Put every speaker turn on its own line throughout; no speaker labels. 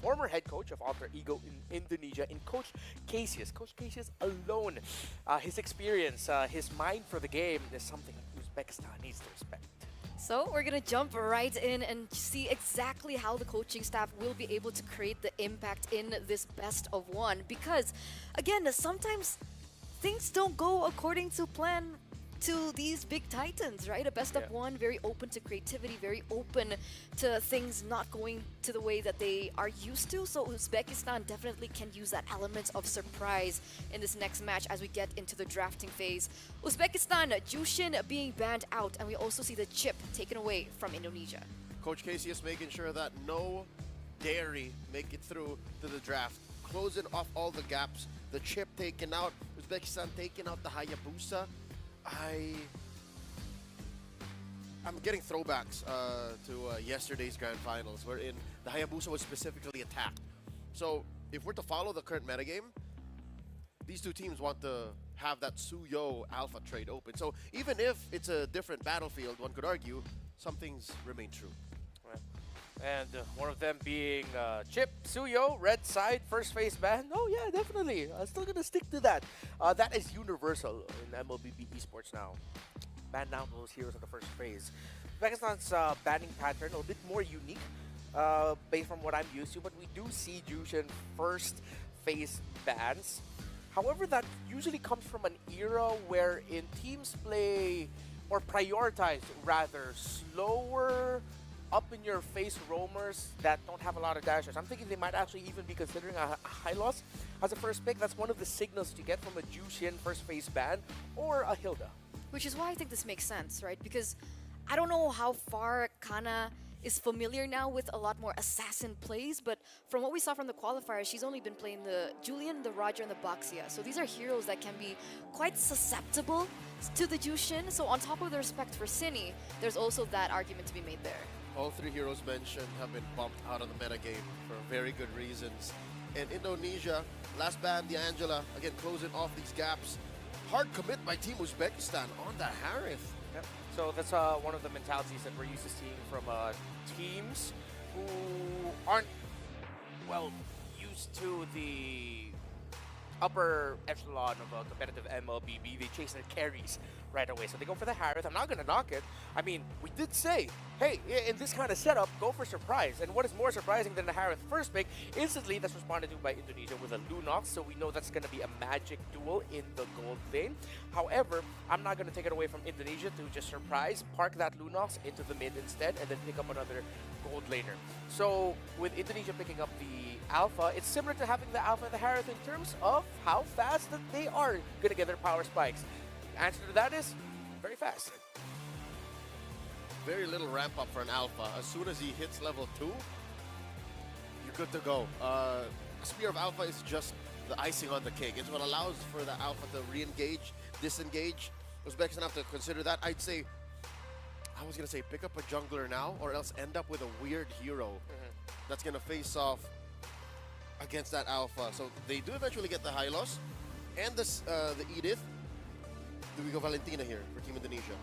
former head coach of Alter Ego in Indonesia, and Coach Casius. Coach Casius alone, his experience, his mind for the game is something Uzbekistan needs to respect.
So we're gonna jump right in and see exactly how the coaching staff will be able to create the impact in this best of one. Because again, sometimes things don't go according to plan to these big titans, right? A best of one, very open to creativity, very open to things not going to the way that they are used to. So Uzbekistan definitely can use that element of surprise in this next match as we get into the drafting phase. Uzbekistan, Jushin being banned out, and we also see the chip taken away from Indonesia.
Coach Casey is making sure that no dairy make it through to the draft. Closing off all the gaps. The chip taken out. Uzbekistan taking out the Hayabusa. I'm getting throwbacks to yesterday's grand finals, wherein the Hayabusa was specifically attacked. So if we're to follow the current metagame, these two teams want to have that Suyo alpha trade open. So even if it's a different battlefield, one could argue some things remain true.
Right. And one of them being Chip, Suyo, red side, first phase ban. Oh yeah, definitely. I'm still gonna stick to that. That is universal in MLBB esports now. Ban down those heroes in the first phase. Uzbekistan's banning pattern a little bit more unique based from what I'm used to, but we do see Jushin first phase bans. However, that usually comes from an era wherein teams play or prioritize rather slower up-in-your-face roamers that don't have a lot of dashes. I'm thinking they might actually even be considering a high loss as a first pick. That's one of the signals to get from a Jushin first phase ban or a Hilda.
Which is why I think this makes sense, right? Because I don't know how far Kana is familiar now with a lot more assassin plays, but from what we saw from the qualifiers, she's only been playing the Julian, the Roger, and the Baxia. So these are heroes that can be quite susceptible to the Jushin. So on top of the respect for Cine, there's also that argument to be made there.
All three heroes mentioned have been bumped out of the metagame for very good reasons. And Indonesia, last ban, the Angela, again closing off these gaps. Hard commit by Team Uzbekistan on the Harith.
Yep. So that's one of the mentalities that we're used to seeing from teams who aren't, well, used to the upper echelon of a competitive MLBB. They chase their carries right away. So they go for the Harith. I'm not going to knock it. I mean, we did say, hey, in this kind of setup, go for surprise. And what is more surprising than the Harith first pick? Instantly, that's responded to by Indonesia with a Lunox. So we know that's going to be a magic duel in the gold lane. However, I'm not going to take it away from Indonesia to just surprise, park that Lunox into the mid instead, and then pick up another gold laner. So with Indonesia picking up the Alpha, it's similar to having the Alpha and the Harith in terms of how fast that they are going to get their power spikes. The answer to that is very fast.
Very little ramp up for an Alpha. As soon as he hits level 2, you're good to go. Spear of Alpha is just the icing on the cake. It's what allows for the Alpha to re-engage, disengage. Uzbekistan have to consider that. I was going to say pick up a jungler now or else end up with a weird hero that's going to face off against that Alpha. So they do eventually get the Hylos and the Edith. Do we go Valentina here for Team Indonesia?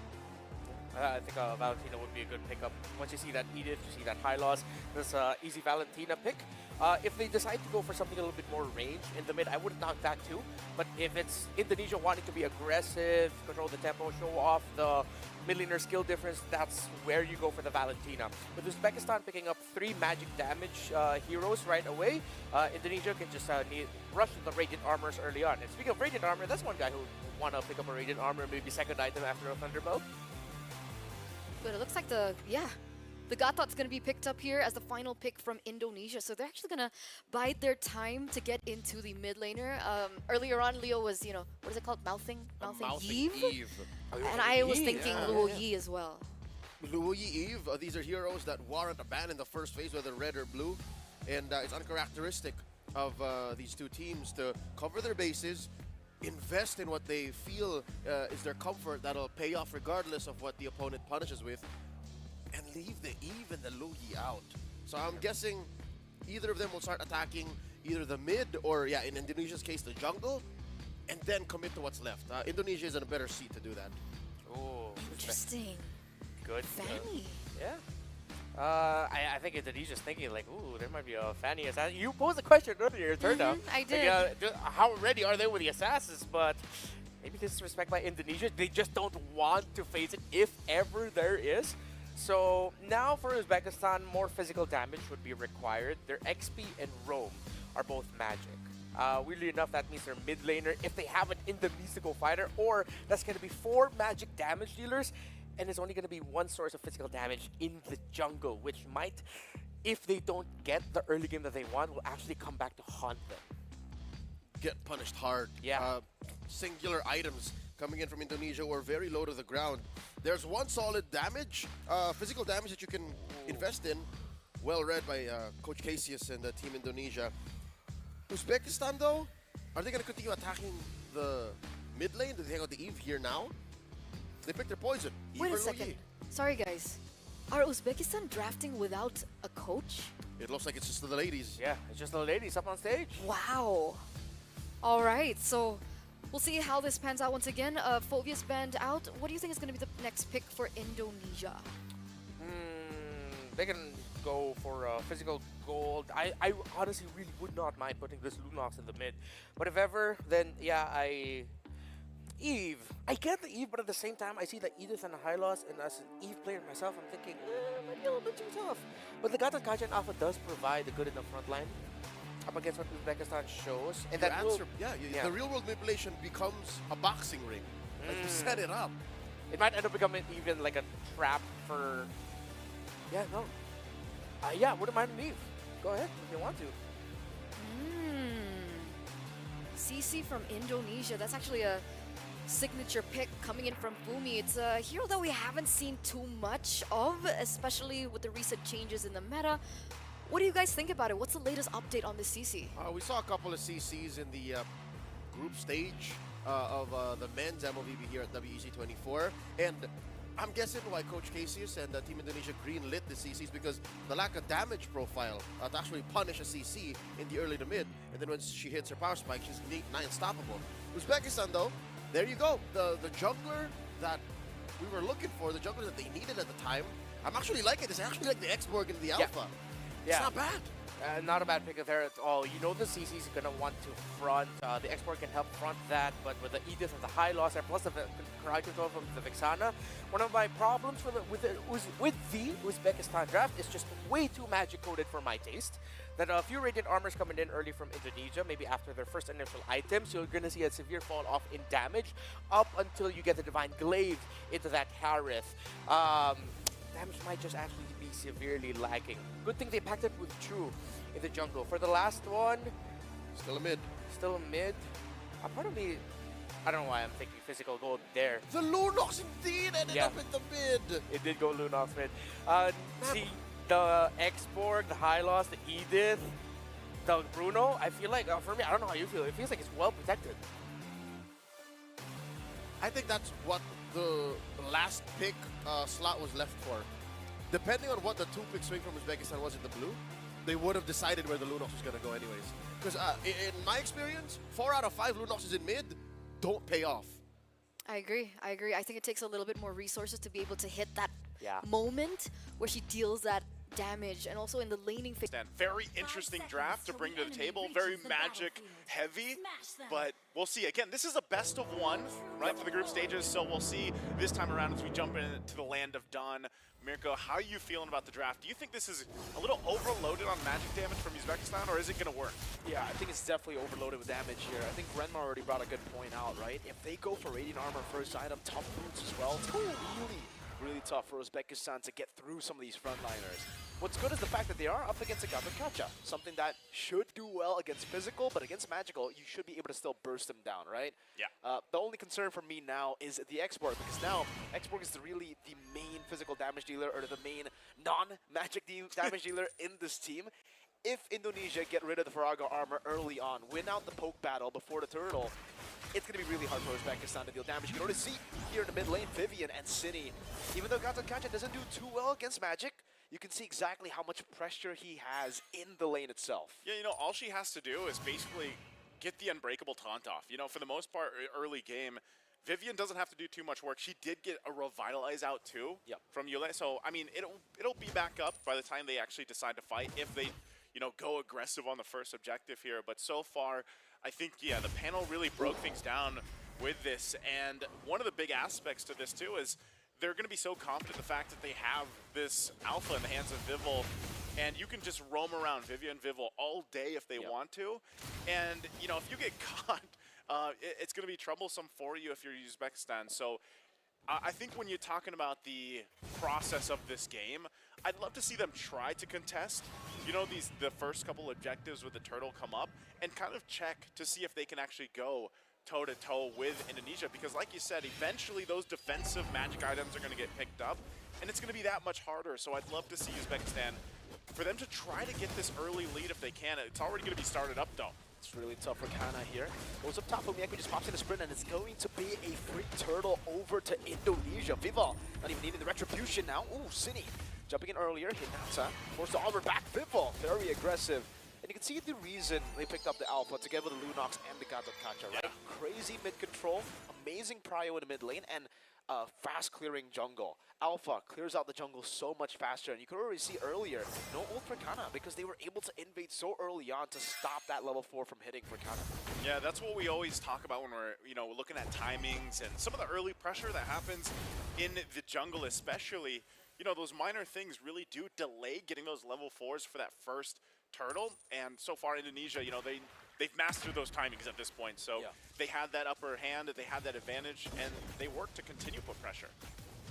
I think Valentina would be a good pickup. Once you see that Edith, you see that high loss, this easy Valentina pick. If they decide to go for something a little bit more range in the mid, I wouldn't knock that too. But if it's Indonesia wanting to be aggressive, control the tempo, show off the mid laner skill difference, that's where you go for the Valentina. With Uzbekistan picking up 3 magic damage heroes right away, Indonesia can just rush the Radiant Armors early on. And speaking of Radiant Armor, that's one guy who would want to pick up a Radiant Armor, maybe second item after a Thunderbolt.
But it looks like the Gatot's going to be picked up here as the final pick from Indonesia. So they're actually going to bide their time to get into the mid laner. Earlier on, Leo was, what is it called? Mouthing Eve? And I was thinking Luo Yi as well.
Luo Yi Eve, these are heroes that warrant a ban in the first phase, whether red or blue. And it's uncharacteristic of these two teams to cover their bases, invest in what they feel is their comfort that'll pay off regardless of what the opponent punishes with, and leave the Eve and the Luyi out. So I'm guessing either of them will start attacking either the mid or, in Indonesia's case, the jungle, and then commit to what's left. Indonesia is in a better seat to do that.
Oh,
Interesting.
Good.
Fanny.
Yeah. I think Indonesia's thinking like, ooh, there might be a fanny assassin. You posed a question earlier, it turned out.
I did.
How ready are they with the assassins? But maybe disrespect by Indonesia. They just don't want to face it if ever there is. So now for Uzbekistan, more physical damage would be required. Their XP and Roam are both magic. Weirdly enough, that means their mid laner, if they have an Indonesian fighter, or that's going to be 4 magic damage dealers, and it's only going to be 1 source of physical damage in the jungle, which might, if they don't get the early game that they want, will actually come back to haunt them.
Get punished hard.
Yeah.
Singular items coming in from Indonesia were very low to the ground. There's one solid damage, physical damage that you can invest in. Well read by Coach Casius and Team Indonesia. Uzbekistan, though, are they going to continue attacking the mid lane? Do they hang out the Eve here now? They picked their poison.
Wait
Eve
a
or
second.
Luyi.
Sorry, guys. Are Uzbekistan drafting without a coach?
It looks like it's just the ladies.
Yeah, it's just the ladies up on stage.
Wow. All right, so we'll see how this pans out once again. Phobia's banned out. What do you think is going to be the next pick for Indonesia?
They can go for physical gold. I honestly really would not mind putting this Lunox in the mid. But if ever, then yeah, Eve. I get the Eve, but at the same time, I see the Edith and the Hylos, and as an Eve player myself, I'm thinking, might be a little bit too tough. But the Gata Kajan Alpha does provide a good enough front line up against what Uzbekistan shows. And
Your
that
answer,
will,
the real world manipulation becomes a boxing ring. Like you set it up.
It might end up becoming even like a trap for... Yeah, no. Yeah, wouldn't mind an Eve. Go ahead if you want to.
CC from Indonesia. That's actually a signature pick coming in from Bumi. It's a hero that we haven't seen too much of, especially with the recent changes in the meta. What do you guys think about it? What's the latest update on this CC?
We saw a couple of CCs in the group stage of the men's MLVB here at WEC 24, and I'm guessing why Coach Casius and Team Indonesia green-lit the CCs because the lack of damage profile to actually punish a CC in the early to mid, and then when she hits her power spike, she's not unstoppable. Uzbekistan, though, there you go. The jungler that we were looking for, the jungler that they needed at the time, I'm actually liking it. It's actually like the X-Borg in the alpha.
Yeah.
It's not bad.
Not a bad pick there at all. You know the CC's going to want to front. The export can help front that, but with the Edith and the high loss, and plus the crowd control from the Vexana, one of my problems with the Uzbekistan draft is just way too magic-coded for my taste. That a few Radiant Armors coming in early from Indonesia, maybe after their first initial items, you're going to see a severe fall off in damage up until you get the Divine Glaive into that Harith. Damage might just actually be severely lacking. Good thing they packed it with True in the jungle. For the last one,
Still a mid.
still a mid. Part of me, I don't know why I'm thinking physical gold there.
The Lunox indeed ended
Yeah.
up in the mid.
It did go Lunox mid. See, the X-Borg, the Hylos, the Edith, the Bruno, I feel like, for me, I don't know how you feel, it feels like it's well protected.
I think that's what the last pick slot was left for. Depending on what the 2-pick swing from Uzbekistan was in the blue, they would have decided where the Lunox was going to go anyways. Because in my experience, 4 out of 5 Lunoxes in mid don't pay off.
I agree. I think it takes a little bit more resources to be able to hit that
Yeah.
moment where she deals that damage, and also in the laning phase.
Very interesting draft to bring to the table, very magic heavy, but we'll see. Again, this is a best of one, right, for the group stages, so we'll see this time around as we jump into the land of Dawn. Mirko, how are you feeling about the draft? Do you think this is a little overloaded on magic damage from Uzbekistan, or is it going to work?
Yeah, I think it's definitely overloaded with damage here. I think Renmar already brought a good point out, right? If they go for Radiant Armor first item, tough boots as well, it's really tough for Uzbekistan to get through some of these frontliners. What's good is the fact that they are up against a Gata Kacha, something that should do well against physical, but against magical, you should be able to still burst them down, right?
Yeah.
The only concern for me now is the X-Borg, because now X-Borg is really the main physical damage dealer, or the main non-magic damage dealer in this team. If Indonesia get rid of the Faraga armor early on, win out the poke battle before the turtle, it's going to be really hard for Uzbekistan to deal damage. You can already see here in the mid lane, Vivian and Cine. Even though Gata Kacha doesn't do too well against magic, you can see exactly how much pressure he has in the lane itself.
Yeah, you know, all she has to do is basically get the unbreakable taunt off. You know, for the most part, early game, Vivian doesn't have to do too much work. She did get a Revitalize out too from Yule. So, I mean, it'll be back up by the time they actually decide to fight if they, you know, go aggressive on the first objective here. But so far, I think, yeah, the panel really broke things down with this. And one of the big aspects to this too is they're going to be so confident in the fact that they have this alpha in the hands of Vivil, and you can just roam around Vivian Vivil all day if they want to. And, you know, if you get caught, it's going to be troublesome for you if you're Uzbekistan. So I think when you're talking about the process of this game, I'd love to see them try to contest, you know, the first couple objectives with the turtle come up and kind of check to see if they can actually go toe-to-toe with Indonesia, because like you said, eventually those defensive magic items are going to get picked up, and it's going to be that much harder. So I'd love to see Uzbekistan, for them to try to get this early lead if they can. It's already going to be started up, though.
It's really tough for Kana here. Goes up top, Fumieko just pops in a sprint, and it's going to be a free turtle over to Indonesia. Vival not even needing the retribution now. Ooh, Cine jumping in earlier. Hinata forced the armor back. Vival very aggressive. And you can see the reason they picked up the alpha together with the Lunox and the Gatot Kacha, right? Crazy mid control, amazing prio in the mid lane, and fast clearing jungle. Alpha clears out the jungle so much faster, and you could already see earlier, no ult for Kana because they were able to invade so early on to stop that level 4 from hitting for Kana.
Yeah, that's what we always talk about when we're, you know, looking at timings and some of the early pressure that happens in the jungle, especially. You know, those minor things really do delay getting those level 4s for that first turtle, and so far Indonesia, you know, they've mastered those timings at this point, so they had that upper hand, they had that advantage, and they worked to continue to put pressure.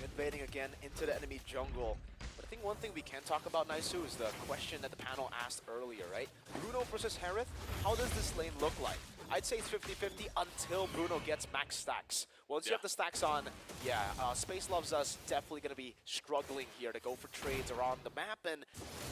Invading again into the enemy jungle. But I think one thing we can talk about, Naisu, is the question that the panel asked earlier, right? Bruno versus Harith, how does this lane look like? I'd say it's 50-50 until Bruno gets max stacks. Once you have the stacks on, Space Loves Us definitely going to be struggling here to go for trades around the map. And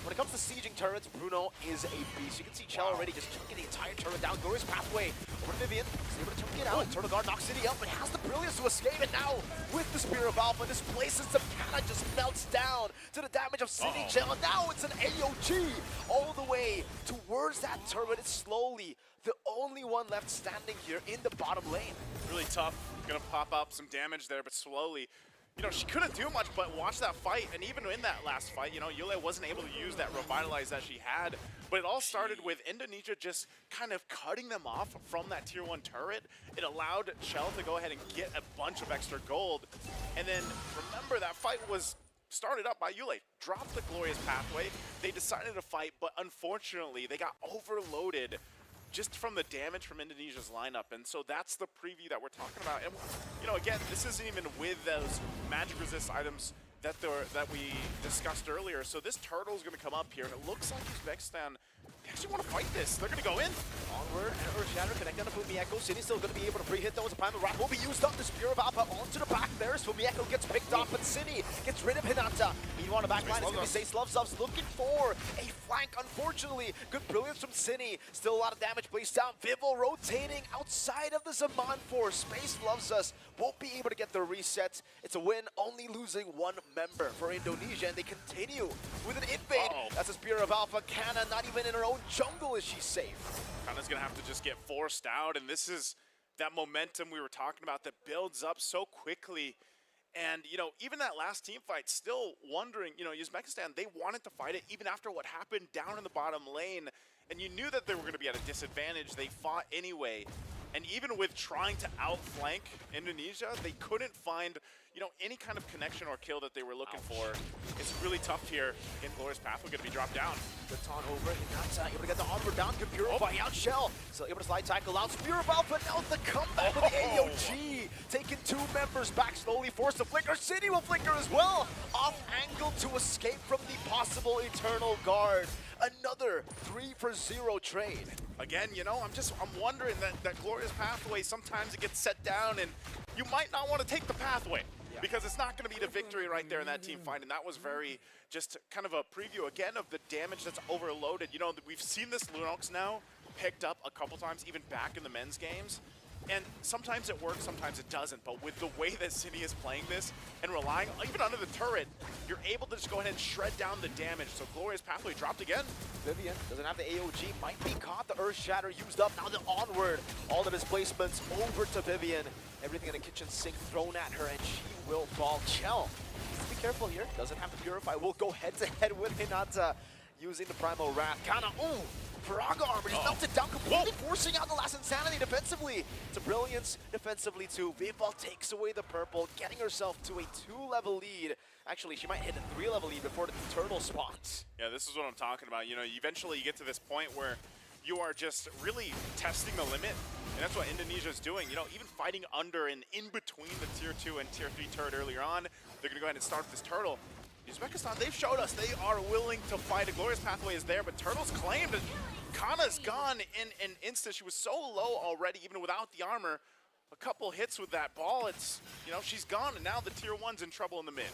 when it comes to sieging turrets, Bruno is a beast. You can see Chell already just chunking the entire turret down. Glorious pathway over to Vivian. He's able to chunk it out. Turtle Guard knocks City up, but has the brilliance to escape. And now, with the Spear of Alpha, displaces the Kana, just melts down to the damage of City Chell. And now it's an AOG all the way towards that turret. It's slowly the only one left standing here in the bottom lane.
Really tough. Gonna pop up some damage there, but slowly. You know, she couldn't do much but watch that fight, and even in that last fight, you know, Yule wasn't able to use that Revitalize that she had, but it all started with Indonesia just kind of cutting them off from that tier 1 turret. It allowed Chell to go ahead and get a bunch of extra gold, and then remember that fight was started up by Yule. Dropped the Glorious Pathway, they decided to fight, but unfortunately they got overloaded just from the damage from Indonesia's lineup. And so that's the preview that we're talking about. And, you know, again, this isn't even with those magic resist items that we discussed earlier. So this turtle is going to come up here, and it looks like Uzbekistan, they actually want to fight this. They're going to go in.
Onward, and Earthshatter connecting to Fumieko. City's still going to be able to pre-hit those. The Primal Wrath will be used up. The Spear of Alpha onto the back there. So Fumieko gets picked off, but City gets rid of Hinata. Meanwhile, on the back line, it's going to be Space Loves Us looking for a flank. Unfortunately, good brilliance from City. Still a lot of damage placed down. Vival rotating outside of the Zaman force. Space Loves Us won't be able to get the reset. It's a win, only losing one member for Indonesia, and they continue with an invade. That's a Spear of Alpha. Kana not even in her own jungle is she safe.
Kana's gonna have to just get forced out, and this is that momentum we were talking about that builds up so quickly. And, you know, even that last team fight, still wondering, you know, Uzbekistan, they wanted to fight it even after what happened down in the bottom lane, and you knew that they were going to be at a disadvantage. They fought anyway. And even with trying to outflank Indonesia, they couldn't find, you know, any kind of connection or kill that they were looking for. It's really tough here. Again, Glorious Pathway going to be dropped down.
The taunt over, Hinata able to get the armor down, can purify out Shell. Still able to slide tackle out, Spear of Alpha, now the comeback with the AOG. Taking 2 members back slowly, force the flicker. City will flicker as well. Off angle to escape from the possible Eternal Guard. Another 3-for-0 trade.
Again, you know, I'm wondering that Glorious Pathway, sometimes it gets set down and you might not want to take the pathway because it's not going to be the victory right there in that team fight. And that was very just kind of a preview again of the damage that's overloaded. You know, we've seen this Lunox now picked up a couple times, even back in the men's games. And sometimes it works, sometimes it doesn't. But with the way that City is playing this and relying even under the turret, you're able to just go ahead and shred down the damage. So Glorious Pathway dropped again.
Vivian doesn't have the AOG, might be caught. The Earth Shatter used up. Now the Onward. All the displacements over to Vivian. Everything in the kitchen sink thrown at her, and she will fall. Chell needs to be careful here. Doesn't have to purify. Will go head-to-head with Hinata using the Primal Wrath. Kana, ooh! Faraga armor just melted down completely, forcing out the last Insanity defensively. It's a brilliance defensively too. Vival takes away the purple, getting herself to a 2-level lead. Actually, she might hit a 3-level lead before the turtle spawns.
Yeah, this is what I'm talking about. You know, eventually you get to this point where you are just really testing the limit, and that's what Indonesia is doing. You know, even fighting under and in between the Tier 2 and Tier 3 turret earlier on, they're going to go ahead and start this turtle. Uzbekistan, they've showed us they are willing to fight. A glorious pathway is there, but Turtle's claimed. Kana's gone in an instant. She was so low already, even without the armor. A couple hits with that ball, it's, you know, she's gone, and now the Tier 1's in trouble in the mid.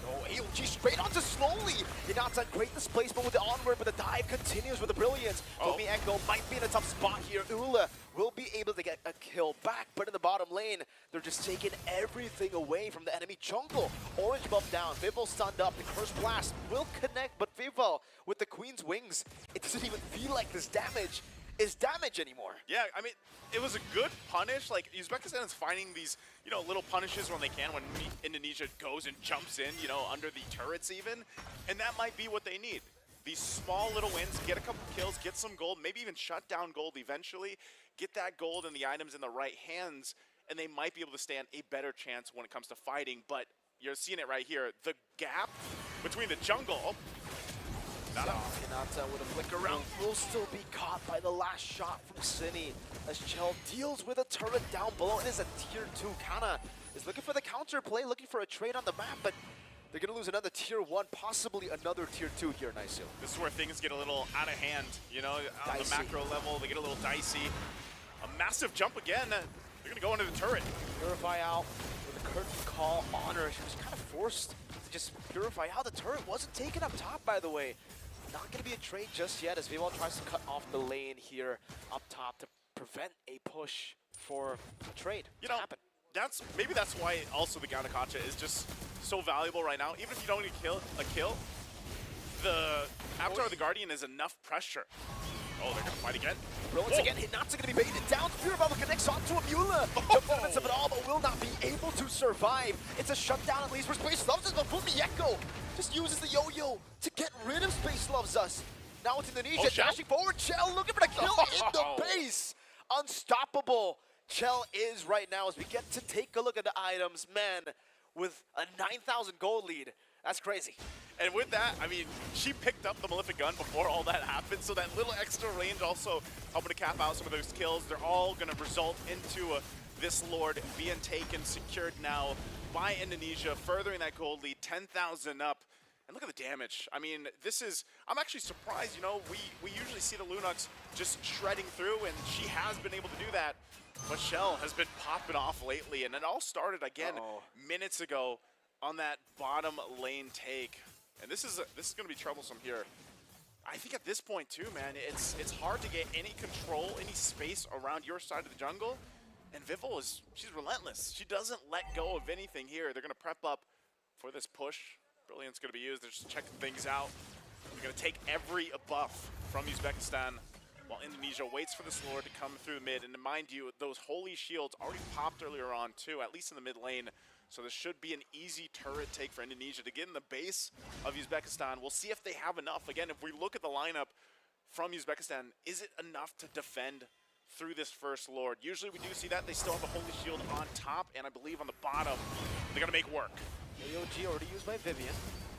Oh, AOG straight onto slowly. Hinata, great displacement with the onward, but the dive continues with the brilliance. Tomi Echo might be in a tough spot here. Ula will be able to get a kill back, but in the bottom lane, they're just taking everything away from the enemy jungle. Orange buff down, Vival stunned up, the Curse Blast will connect, but Vival, with the Queen's Wings, it doesn't even feel like this damage is damage anymore.
Yeah, I mean, it was a good punish. Like, Uzbekistan is finding these, you know, little punishes when they can, when Indonesia goes and jumps in, you know, under the turrets even. And that might be what they need. These small little wins, get a couple kills, get some gold, maybe even shut down gold eventually, get that gold and the items in the right hands, and they might be able to stand a better chance when it comes to fighting. But you're seeing it right here. The gap between the jungle...
Hinata with a flick around will still be caught by the last shot from Cine as Chell deals with a turret down below. It is a Tier 2. Kana is looking for the counter play, looking for a trade on the map, but they're going to lose another Tier 1, possibly another Tier 2 here, Nice.
This is where things get a little out of hand, you know, on the macro level, they get a little dicey. A massive jump again. They're going to go into the turret.
Purify out with a curtain call on her. She was kind of forced to just purify out. The turret wasn't taken up top, by the way. Not going to be a trade just yet as Vival tries to cut off the lane here up top to prevent a push for a trade to happen.
Maybe that's why also the Ganakacha is just so valuable right now. Even if you don't get a kill, the Avatar of the Guardian is enough pressure. Oh, they're going to fight again.
Brilliance again. Hinata going to be baited down. Fear Bubble connects onto a Mula. Jumps in the midst of it all, but will not be able to survive. It's a shutdown at least for Space Loves Us, but Fumieko just uses the yo-yo to get rid of Space Loves Us. Now it's Indonesia dashing forward. Chell looking for the kill in the base. Unstoppable. Chell is right now as we get to take a look at the items. Man, with a 9,000 gold lead, that's crazy.
And with that, I mean, she picked up the Malefic Gun before all that happened, so that little extra range also helping to cap out some of those kills. They're all going to result into this Lord being taken, secured now by Indonesia, furthering that gold lead, 10,000 up. And look at the damage. I mean, this is, I'm actually surprised, you know, we usually see the Lunox just shredding through, and she has been able to do that. But Shell has been popping off lately, and it all started again minutes ago on that bottom lane take. And this is going to be troublesome here. I think at this point too, man, it's hard to get any control, any space around your side of the jungle. And Vival she's relentless. She doesn't let go of anything here. They're going to prep up for this push. Brilliant's going to be used. They're just checking things out. They're going to take every buff from Uzbekistan while Indonesia waits for this Lord to come through the mid. And mind you, those holy shields already popped earlier on too, at least in the mid lane. So this should be an easy turret take for Indonesia to get in the base of Uzbekistan. We'll see if they have enough. Again, if we look at the lineup from Uzbekistan, is it enough to defend through this first Lord? Usually we do see that. They still have a Holy Shield on top, and I believe on the bottom, they're going to make work.
AOG already used by Vivian.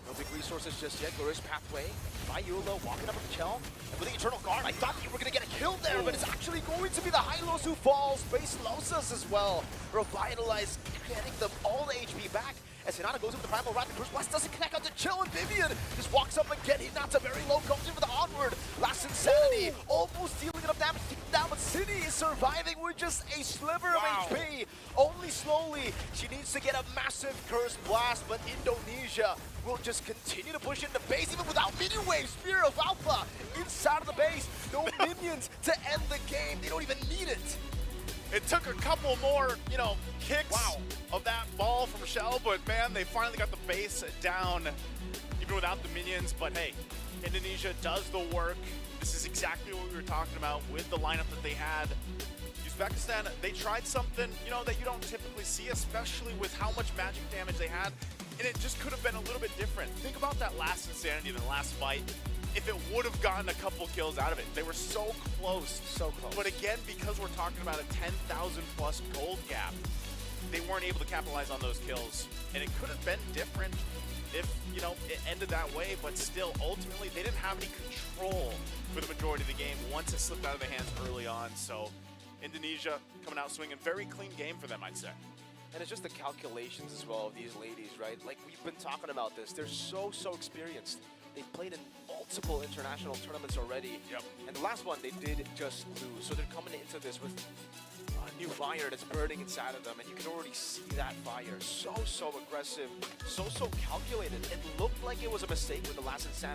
No big resources just yet. Glorious Pathway by Yulo, walking up with Chell. And with the Eternal Guard, I thought you were going to get a kill there, but it's actually going to be the Hylos who falls. Space loves us as well. Revitalize, getting them all the HP back. As Hinata goes in with the Primal Wrath, the Curse Blast doesn't connect onto Chill, and Vivian just walks up again. Hinata very low, comes in with the onward. Last Insanity, almost dealing enough damage to take him down, but City is surviving with just a sliver of HP. Only slowly, she needs to get a massive Curse Blast, but Indonesia will just continue to push in the base, even without minion waves. Spear of Alpha inside of the base. No minions to end the game. They don't even need it.
It took a couple more, you know, kicks of that ball from Shell, but man, they finally got the base down, even without the minions. But hey, Indonesia does the work. This is exactly what we were talking about with the lineup that they had. Uzbekistan, they tried something, you know, that you don't typically see, especially with how much magic damage they had, and it just could have been a little bit different. Think about that last Insanity, the last fight. If it would have gotten a couple kills out of it. They were so close.
So close.
But again, because we're talking about a 10,000 plus gold gap, they weren't able to capitalize on those kills. And it could have been different if, you know, it ended that way, but still, ultimately, they didn't have any control for the majority of the game once it slipped out of their hands early on. So Indonesia coming out swinging. Very clean game for them, I'd say.
And it's just the calculations as well of these ladies, right? Like, we've been talking about this. They're so experienced. They've played in multiple international tournaments already.
Yep.
And the last one, they did just lose. So they're coming into this with a new fire that's burning inside of them. And you can already see that fire. So aggressive. So calculated. It looked like it was a mistake with the last Insanity.